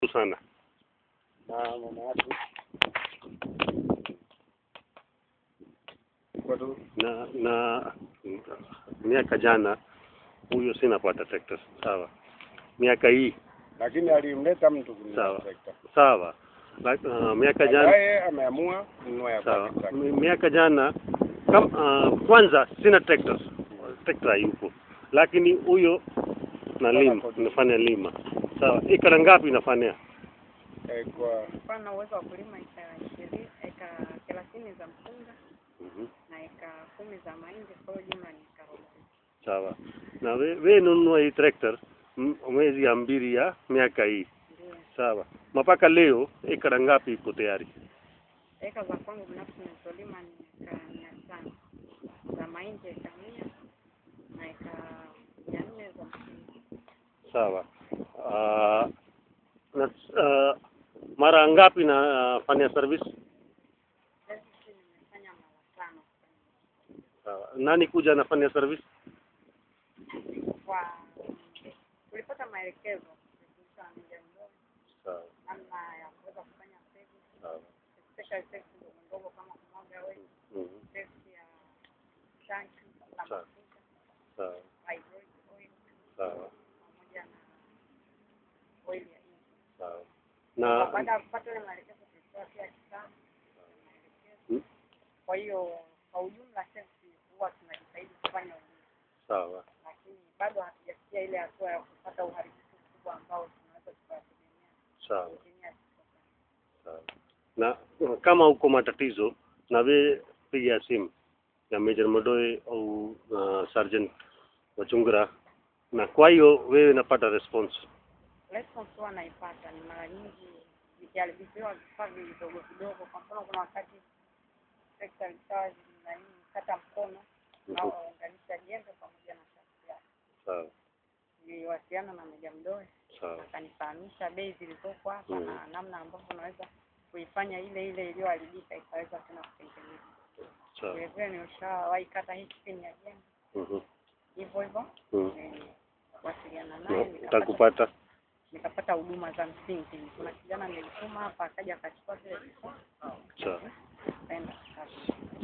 sana. Na miaka jana huyo sina pata tractor, sawa. Miaka hii lakini alimleta mtu kununua tractor. Sawa. Miaka jana yeye ameamua kununua ya tractor. Miaka jana kwanza sina tractor. Tractor yupo. Lakini huyo nafanya lima. Sawa. Eka ngapi nafanya? Kwa uwezo wa kulima eka 20, eka 30 za mpunga. Na eka 10 za mahindi, kwa jumla ni eka 40. Sawa. Na wewe nunua hii tractor mwezi ya mbili ya miaka hii. Ndiyo. Sawa. Mpaka leo eka ngapi iko tayari? Eka za kwangu binafsi nilizolima ni eka 500. Za mahindi eka 100 na eka 400 za mpunga. Sawa. Mara ngapi nafanya service? Nimefanya mara 5. Sawa. Nani kuja anafanya service? Tulipata maelekezo kutoka mjambo. Sawa. Namna ya kuweza kufanya mbegu. Sawa. Special effects ndogo kama kumwaga wewe. Effects ya tanki na sawa. Sawa. Hydraulic oil. Sawa. Pamoja na oil ya injini. Sawa. Na baada ya kupata ile maelekezo tulitoa pia kitabu. Kwa hiyo kwa ujumla sisi huwa tunajitahidi kufanya hivyo. Sawa. Lakini bado hatujafikia ile hatua ya kupata uharibifu mkubwa ambao tunaweza kutegemea. Sawa. Sawa. Na kama uko matatizo na wewe piga simu ya Major Modoe au Sergeant Wachungura, na kwa hiyo wewe unapata response. Response huwa naipata ni mara nyingi vikiharibiwa vifaa vidogo vidogo. Kwa mfano kuna wakati sekta ilikuwa kata mkono au unganisha jembe pamoja na shafti. Sawa. Niliwasiliana na Meja Mdoe. Sawa. Akanifahamisha bei zilizopo hapa na namna ambavyo unaweza kuifanya ile iliyoharibika ikaweza tena kutengenezwa. Sawa. Vile nimeshawahi kata hii chini ya jembe. Hivyo. Wasiliana naye nikapata huduma za msingi. Kuna kijana nilituma hapa akaja akachukua zile vifaa. Sawa. Kaenda.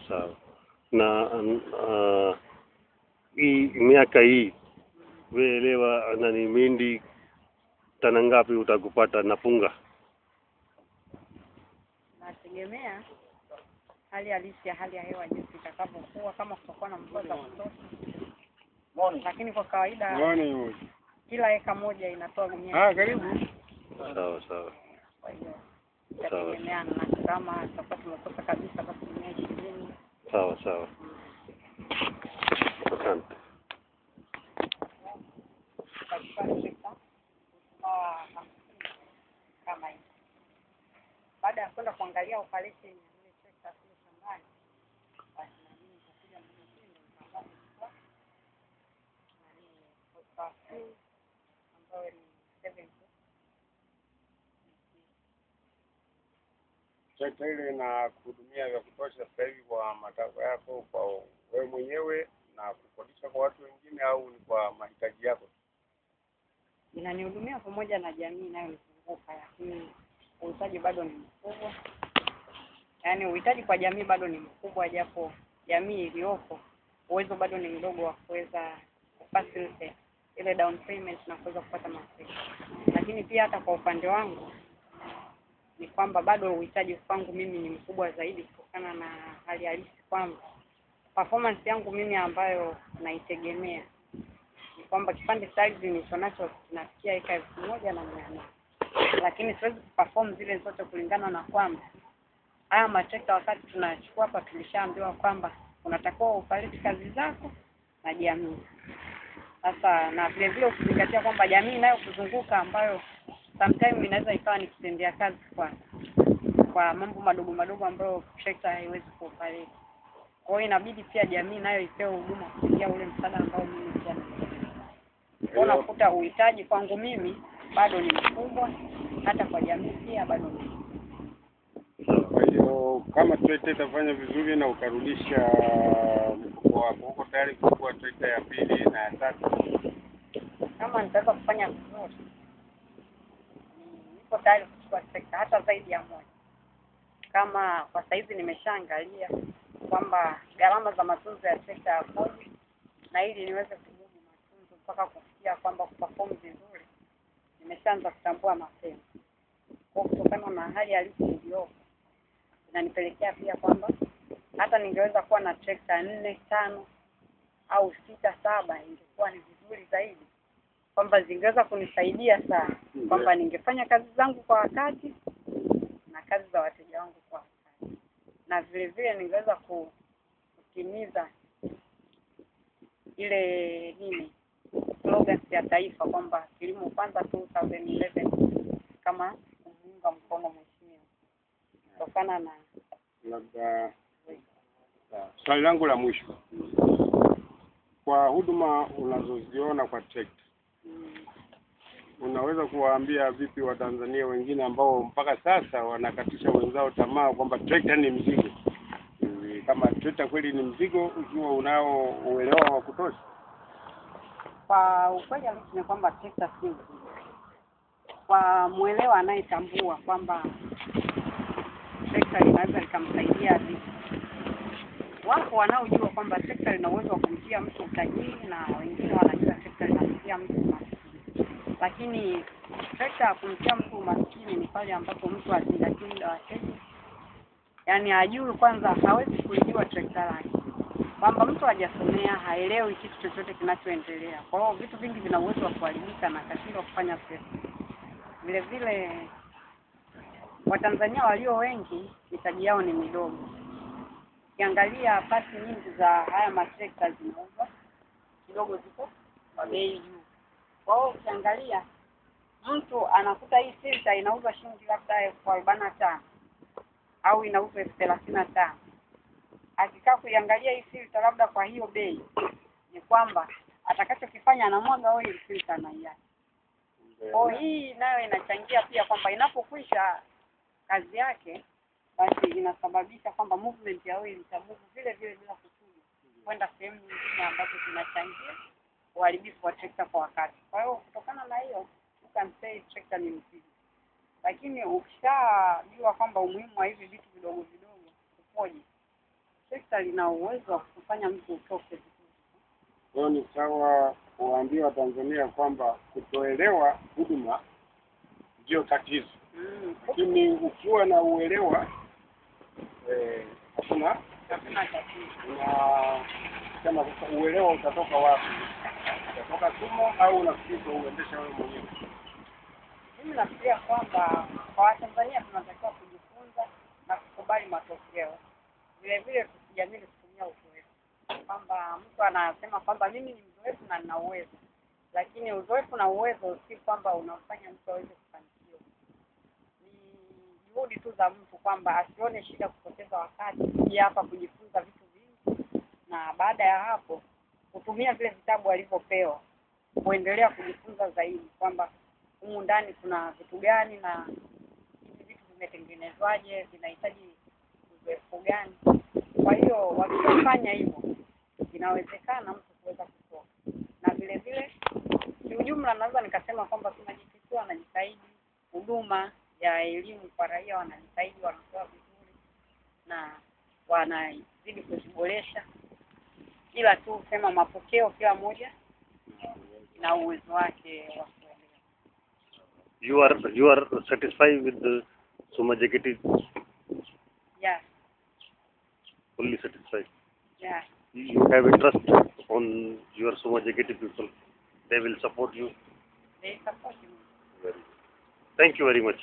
Sawa. Na hii miaka hii weelewa nani mindi tana ngapi utakupata napunga? Nategemea hali halisi ya hali ya hewa jinsi itakavyokuwa, kama kutakuwa na mvua za kutosha. Lakini kwa kawaida kila eka moja inatoa gunia. Karibu. Sawa sawa. Kwa hiyo nategemea na kama tutakuwa tumekosa kabisa basi gunia 20. Sawa sawa. Asante. Kama hivi. Baada ya kwenda kuangalia operation ya ile sekta kule shambani, basi na mimi nitakuja mjini nikamwambia ambayo ni 7. Sekta ile na kuhudumia vya kutosha sasa hivi kwa matakwa yako, kwa wewe mwenyewe na kukodisha kwa watu wengine, au ni kwa mahitaji yako? Inanihudumia pamoja na jamii inayonizunguka, lakini uhitaji bado ni mkubwa. Yaani uhitaji kwa jamii bado ni mkubwa, japo jamii iliyopo uwezo bado ni mdogo wa kuweza kupata ile down payment na kuweza kupata mafao. Lakini pia hata kwa upande wangu ni kwamba bado uhitaji kwangu mimi ni mkubwa zaidi kutokana na hali halisi kwamba performance yangu mimi ambayo naitegemea ni kwamba kipande size nilichonacho kinafikia eka 1,400. Lakini siwezi kuperform zile zote kulingana na kwamba haya matrekta wakati tunachukua hapa tulishaambiwa kwamba unatakiwa ufariki kazi zako na jamii. Sasa na vile vile ukizingatia kwamba jamii nayo kuzunguka ambayo sometimes inaweza ikawa ni kitendea kazi kwa mambo madogo madogo ambayo trekta haiwezi kuoperate. Kwa hiyo inabidi pia jamii nayo ipewe huduma kupitia ule msaada ambao mimi pia napewa. Unakuta uhitaji kwangu mimi bado ni mkubwa, hata kwa jamii pia bado ni mkubwa. Kwa hiyo kama trekta itafanya vizuri na ukarudisha mfuko wako, uko tayari kuchukua trekta ya pili na ya tatu? Kama nitaweza kufanya vizuri niko tayari kuchukua trekta hata zaidi ya moja. Kama kwa saizi nimeshaangalia kwamba gharama za matunzo ya trekta yapoje, na ili niweze kumudu matunzo mpaka kufikia kwamba kuperform vizuri, nimeshaanza kutambua mapema. Kwa kutokana na hali halisi iliyopo, inanipelekea pia kwamba hata ningeweza kuwa na trekta 4, 5 au 6, 7 ingekuwa ni vizuri zaidi, kwamba zingeweza kunisaidia sana, kwamba ningefanya kazi zangu kwa wakati na kazi za wateja wangu kwa wakati, na vile vile ningeweza kutimiza ile slogan ya taifa kwamba kilimo kwanza 2011 kama kumuunga mkono mheshimiwa. Kutokana na labda swali langu la mwisho, kwa huduma unazoziona kwa trekta, unaweza kuwaambia vipi Watanzania wengine ambao mpaka sasa wanakatisha wenzao tamaa kwamba trekta ni mzigo? Kama trekta kweli ni mzigo, ukiwa unao uelewa wa kutosha? Kwa ukweli ni kwamba trekta si mzigo. Kwa muelewa anayetambua kwamba trekta linaweza likamsaidia vipi. Wapo wanaojua kwamba trekta lina uwezo wa kumtia mtu utajiri, na wengine wanajua trekta linamtia mtu maskini. Lakini trekta kumtia mtu maskini ni pale ambapo mtu azingatie muda wa wateja. Yaani ajue kwanza hawezi kulijua trekta lake. Kwamba mtu hajasomea, haelewi kitu chochote kinachoendelea. Kwa hiyo vitu vingi vina uwezo wa kuharibika na akashindwa kufanya pesa. Vile vile Watanzania walio wengi mitaji yao ni midogo. Ukiangalia pasi nyingi za haya matrekta zinauzwa kidogo, ziko bei juu. Kwa hiyo ukiangalia mtu anakuta hii filter inauzwa shilingi labda 45 au inauzwa 35. Akikaa kuiangalia hii filter labda kwa hiyo bei, ni kwamba atakachokifanya anamwaga oil filter na yake. Kwa hii nayo inachangia pia kwamba inapokwisha kazi yake, basi inasababisha kwamba movement ya oil itabuku vile vile bila kuchuja kwenda sehemu nyingine ambazo zinachangia uharibifu wa trekta kwa wakati. Kwa hiyo kutokana na hiyo, you can say trekta ni mzigo. Lakini ukishajua kwamba umuhimu wa hivi vitu vidogo vidogo upoje, trekta lina uwezo wa kufanya mtu utoke vizuri. Kwa ni sawa kuambia Watanzania kwamba kutoelewa huduma ndio tatizo. Lakini ukiwa na uelewa hakuna tatizo. Na kama uelewa utatoka wapi? Utatoka sumo au unafikiri uendesha wewe mwenyewe? Mimi nafikiria kwamba kwa Watanzania tunatakiwa kujifunza na kukubali matokeo. Vile vile tusijamii kutumia uzoefu. Kwamba mtu anasema kwamba mimi ni mzoefu na nina uwezo. Lakini uzoefu na uwezo si kwamba unafanya mtu aweze kufanikiwa. Ni juhudi tu za mtu kwamba asione shida kupoteza wakati kuja hapa kujifunza vitu vingi, na baada ya hapo kutumia vile vitabu alivyopewa kuendelea kujifunza zaidi kwamba humu ndani kuna vitu gani na hivi vitu vimetengenezwaje, vinahitaji uzoefu gani. Kwa hiyo wakifanya hivyo inawezekana mtu kuweza kutoka. Na vile vile kwa ujumla naweza nikasema kwamba tunajitahidi, wanajitahidi, huduma ya elimu kwa raia wanajitahidi, wanatoa vizuri na wanazidi kujiboresha, ila tu sema mapokeo kila moja na uwezo wake wa kuelewa. You are satisfied with the Suma JKT? Yeah. Fully satisfied? Yeah. You have a trust on your Suma JKT people? They will support you? They support you. Thank you very much.